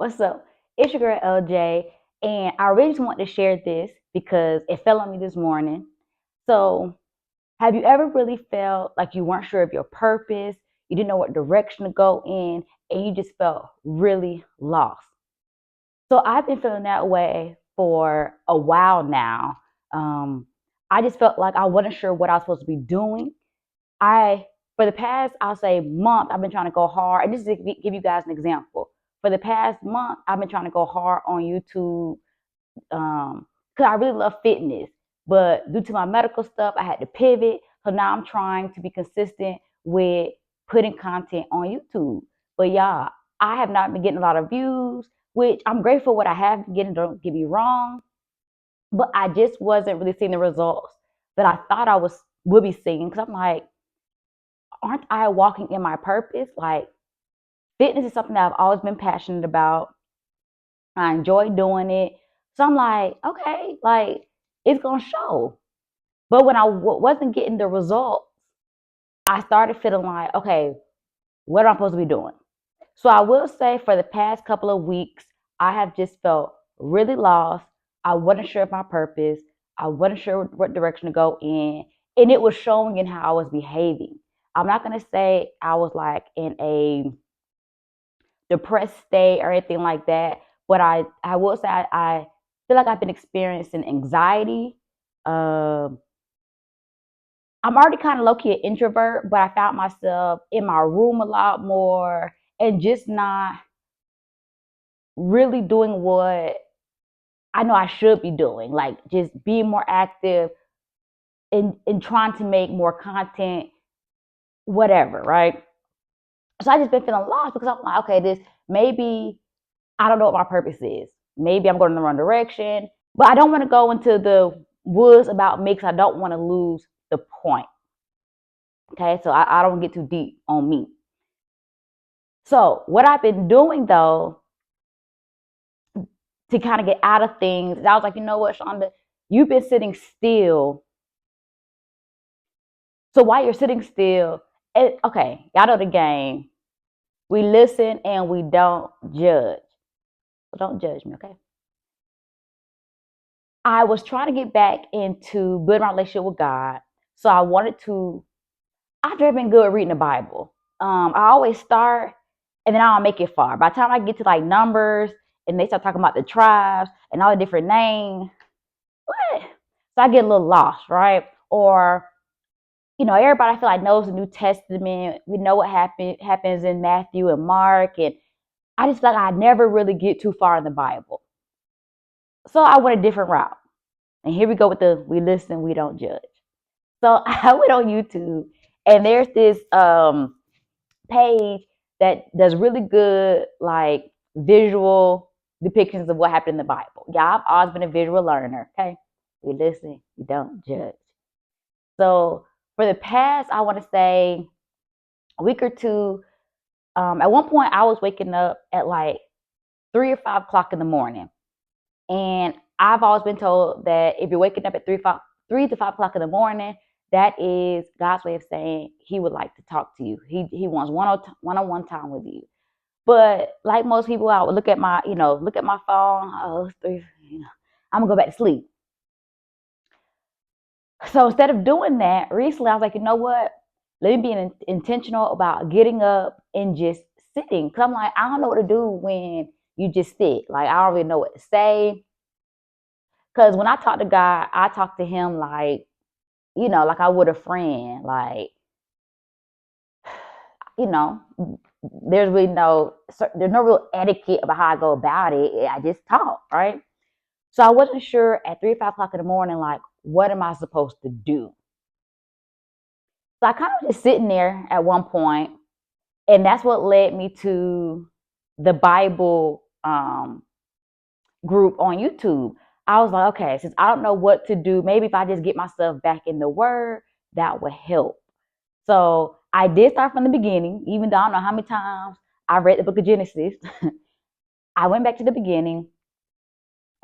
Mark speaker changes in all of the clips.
Speaker 1: What's up? It's your girl LJ, and I really just want to share this because it fell on me this morning. So, have you ever really felt like you weren't sure of your purpose, you didn't know what direction to go in, and you just felt really lost? So, I've been feeling that way for a while now. Um, I just felt like I wasn't sure what I was supposed to be doing. I for the past, I'll say, month, I've been trying to go hard. And just to give you guys an example, for the past month, I've been trying to go hard on YouTube because I really love fitness. But due to my medical stuff, I had to pivot. So now I'm trying to be consistent with putting content on YouTube. But y'all, I have not been getting a lot of views, which I'm grateful for what I have been getting. Don't get me wrong, but I just wasn't really seeing the results that I thought I would be seeing. Because I'm like, aren't I walking in my purpose? Like, fitness is something that I've always been passionate about. I enjoy doing it. So I'm like, okay, like it's going to show. But when I wasn't getting the results, I started feeling like, okay, what am I supposed to be doing? So I will say for the past couple of weeks, I have just felt really lost. I wasn't sure of my purpose. I wasn't sure what direction to go in. And it was showing in how I was behaving. I'm not going to say I was like in a depressed state or anything like that. But I will say I feel like I've been experiencing anxiety. Um, I'm already kind of low key an introvert, but I found myself in my room a lot more and just not really doing what I know I should be doing, like just being more active and trying to make more content, whatever, right? So I just been feeling lost because I'm like, okay, this maybe I don't know what my purpose is. Maybe I'm going in the wrong direction, but I don't want to go into the woods about me because I don't want to lose the point. Okay, so I don't get too deep on me. So what I've been doing though to kind of get out of things, I was like, you know what, Shonda, you've been sitting still. So while you're sitting still, okay, y'all know the game. We listen and we don't judge. So don't judge me, okay? I was trying to get back into building my relationship with God. So I wanted to, I've never been good at reading the Bible. I always start and then I don't make it far. By the time I get to like Numbers and they start talking about the tribes and all the different names, what? So I get a little lost, right? Or, everybody I feel like knows the New Testament. We know what happens in Matthew and Mark. And I just feel like I never really get too far in the Bible. So I went a different route. And here we go with the we listen, we don't judge. So I went on YouTube and there's this page that does really good like visual depictions of what happened in the Bible. Yeah, I've always been a visual learner. Okay. We listen, we don't judge. So for the past, I want to say a week or two, at one point I was waking up at like 3 or 5 o'clock in the morning. And I've always been told that if you're waking up at 3 to 5 o'clock in the morning, that is God's way of saying He would like to talk to you. He wants one-on-one time with you. But like most people, I would look at my phone. Oh, it's three. I'm gonna go back to sleep. So instead of doing that, recently I was like, you know what? Let me be intentional about getting up and just sitting. Cause I'm like, I don't know what to do when you just sit. Like I don't really know what to say. Cause when I talk to God, I talk to Him like, like I would a friend. Like, you know, there's no real etiquette about how I go about it. I just talk, right? So I wasn't sure at 3 or 5 o'clock in the morning, like, what am I supposed to do? So I kind of just sitting there at one point, and that's what led me to the Bible group on YouTube. I was like, okay, since I don't know what to do, maybe if I just get myself back in the Word, that would help. So I did start from the beginning, even though I don't know how many times I read the book of Genesis. I went back to the beginning,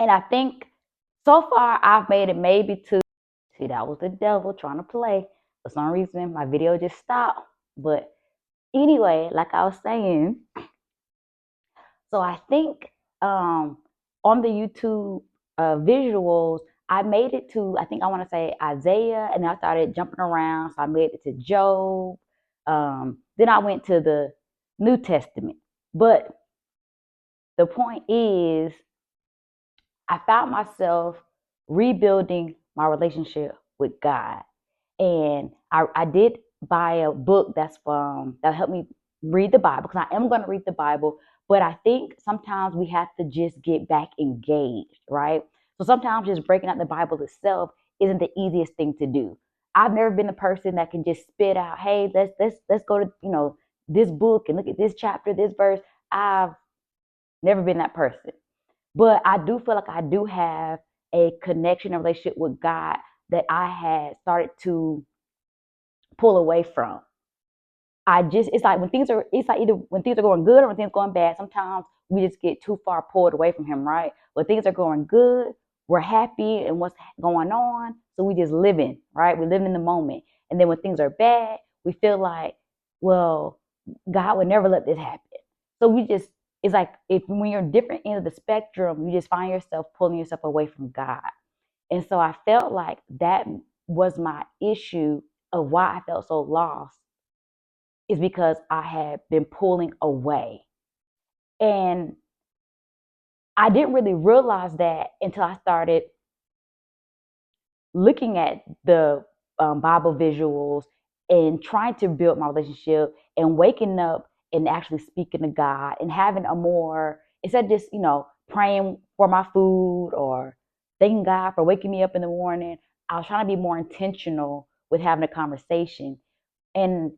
Speaker 1: and I think so far I've made it maybe to see that was the devil trying to play. For some reason, my video just stopped. But anyway, like I was saying, So I think on the YouTube visuals, I made it to, I think I want to say Isaiah, and then I started jumping around. So I made it to Job. Then I went to the New Testament. But the point is, I found myself rebuilding my relationship with God. And I did buy a book that helped me read the Bible, because I am going to read the Bible. But I think sometimes we have to just get back engaged, right? So sometimes just breaking out the Bible itself isn't the easiest thing to do. I've never been the person that can just spit out, hey, let's go to, this book and look at this chapter, this verse. I've never been that person. But I do feel like I do have a connection and relationship with God that I had started to pull away from. It's like it's like either when things are going good or when things are going bad, sometimes we just get too far pulled away from Him, right? When things are going good, we're happy and what's going on. So we just living, right? We're living in the moment. And then when things are bad, we feel like, well, God would never let this happen. So it's like if when you're different end of the spectrum, you just find yourself pulling yourself away from God. And so I felt like that was my issue of why I felt so lost, is because I had been pulling away. And I didn't really realize that until I started looking at the Bible visuals and trying to build my relationship and waking up and actually speaking to God and having a more, instead of just, praying for my food or thanking God for waking me up in the morning, I was trying to be more intentional with having a conversation. And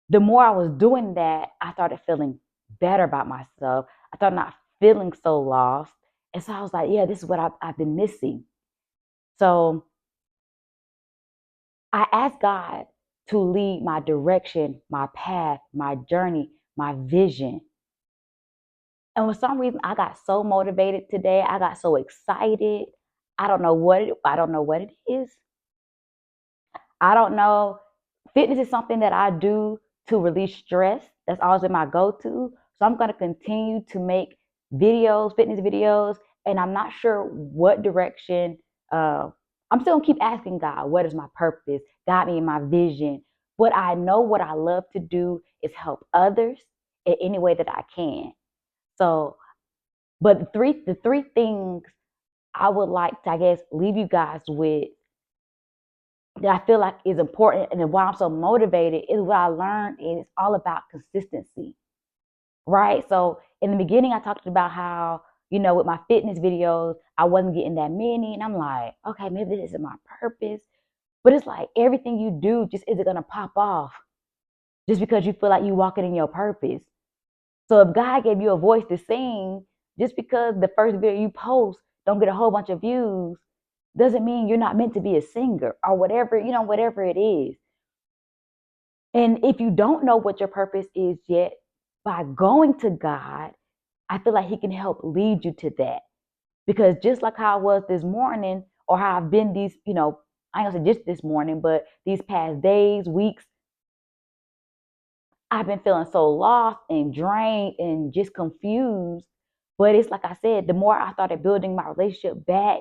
Speaker 1: the more I was doing that, I started feeling better about myself. I started not feeling so lost. And so I was like, yeah, this is what I've been missing. So I asked God to lead my direction, my path, my journey, my vision. And for some reason, I got so motivated today. I got so excited. I don't know what it is. I don't know. Fitness is something that I do to release stress. That's always been my go-to. So I'm going to continue to make videos, fitness videos, and I'm not sure what direction. I'm still gonna keep asking God, what is my purpose? Guide me in my vision. But I know what I love to do is help others in any way that I can. So, but the three things I would like to, I guess, leave you guys with that I feel like is important and why I'm so motivated is what I learned is all about consistency, right? So in the beginning, I talked about how, with my fitness videos, I wasn't getting that many. And I'm like, okay, maybe this isn't my purpose. But it's like everything you do just isn't going to pop off just because you feel like you're walking in your purpose. So if God gave you a voice to sing, just because the first video you post don't get a whole bunch of views, doesn't mean you're not meant to be a singer or whatever, whatever it is. And if you don't know what your purpose is yet, by going to God, I feel like He can help lead you to that. Because just like how I was this morning, or how I've been these, I ain't gonna say just this morning, but these past days, weeks, I've been feeling so lost and drained and just confused. But it's like I said, the more I started building my relationship back,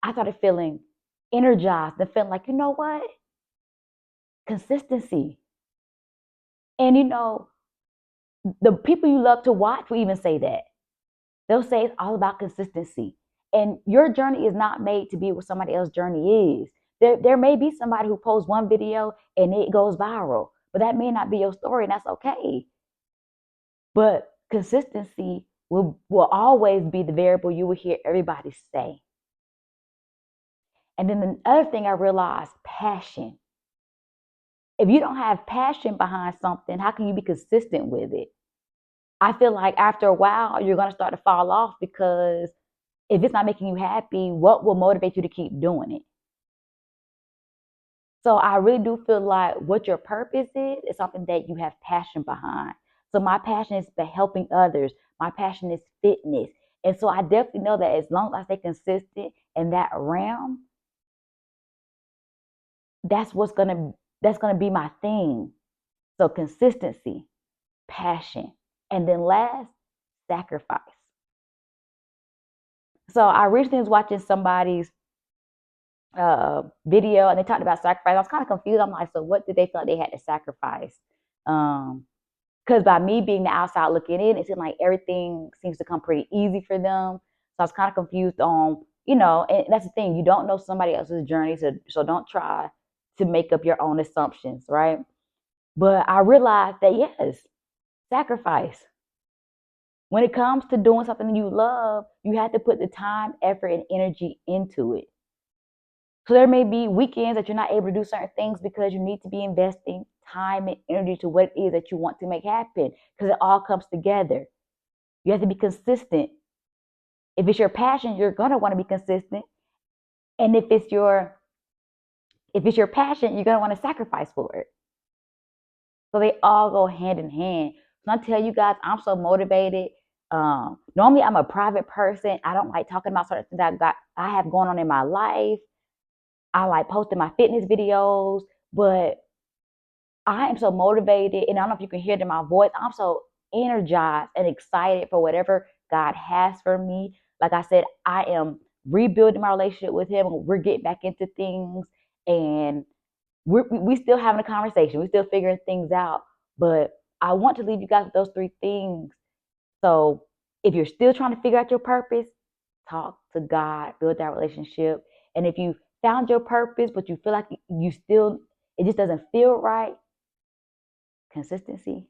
Speaker 1: I started feeling energized and feeling like, you know what? Consistency. And the people you love to watch will even say that. They'll say it's all about consistency. And your journey is not made to be what somebody else's journey is. There may be somebody who posts one video and it goes viral, but that may not be your story, and that's okay. But consistency will always be the variable you will hear everybody say. And then the other thing I realized, passion. If you don't have passion behind something, how can you be consistent with it? I feel like after a while, you're going to start to fall off, because if it's not making you happy, what will motivate you to keep doing it? So I really do feel like what your purpose is something that you have passion behind. So my passion is for helping others. My passion is fitness. And so I definitely know that as long as I stay consistent in that realm, that's gonna be my thing. So consistency, passion. And then last, sacrifice. So I recently was watching somebody's video and they talked about sacrifice. I was kind of confused. I'm like, so what did they feel like they had to sacrifice? Because by me being the outside looking in, it seemed like everything seems to come pretty easy for them. So I was kind of confused on, and that's the thing, you don't know somebody else's journey, so don't try to make up your own assumptions, right? But I realized that yes, sacrifice. When it comes to doing something you love, you have to put the time, effort, and energy into it. So there may be weekends that you're not able to do certain things because you need to be investing time and energy to what it is that you want to make happen because it all comes together. You have to be consistent. If it's your passion, you're gonna want to be consistent. And if it's your passion, you're gonna want to sacrifice for it. So they all go hand in hand. So I tell you guys, I'm so motivated. Normally I'm a private person. I don't like talking about certain things I have going on in my life. I like posting my fitness videos, but I am so motivated, and I don't know if you can hear it in my voice. I'm so energized and excited for whatever God has for me. Like I said, I am rebuilding my relationship with Him. We're getting back into things, and we still having a conversation. We're still figuring things out. But I want to leave you guys with those three things. So if you're still trying to figure out your purpose, talk to God, build that relationship. And if you found your purpose, but you feel like it just doesn't feel right, consistency,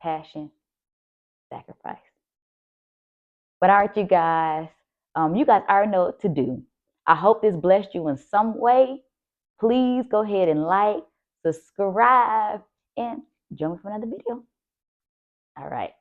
Speaker 1: passion, sacrifice. But all right, you guys already know what to do. I hope this blessed you in some way. Please go ahead and like, subscribe, and join me for another video. All right.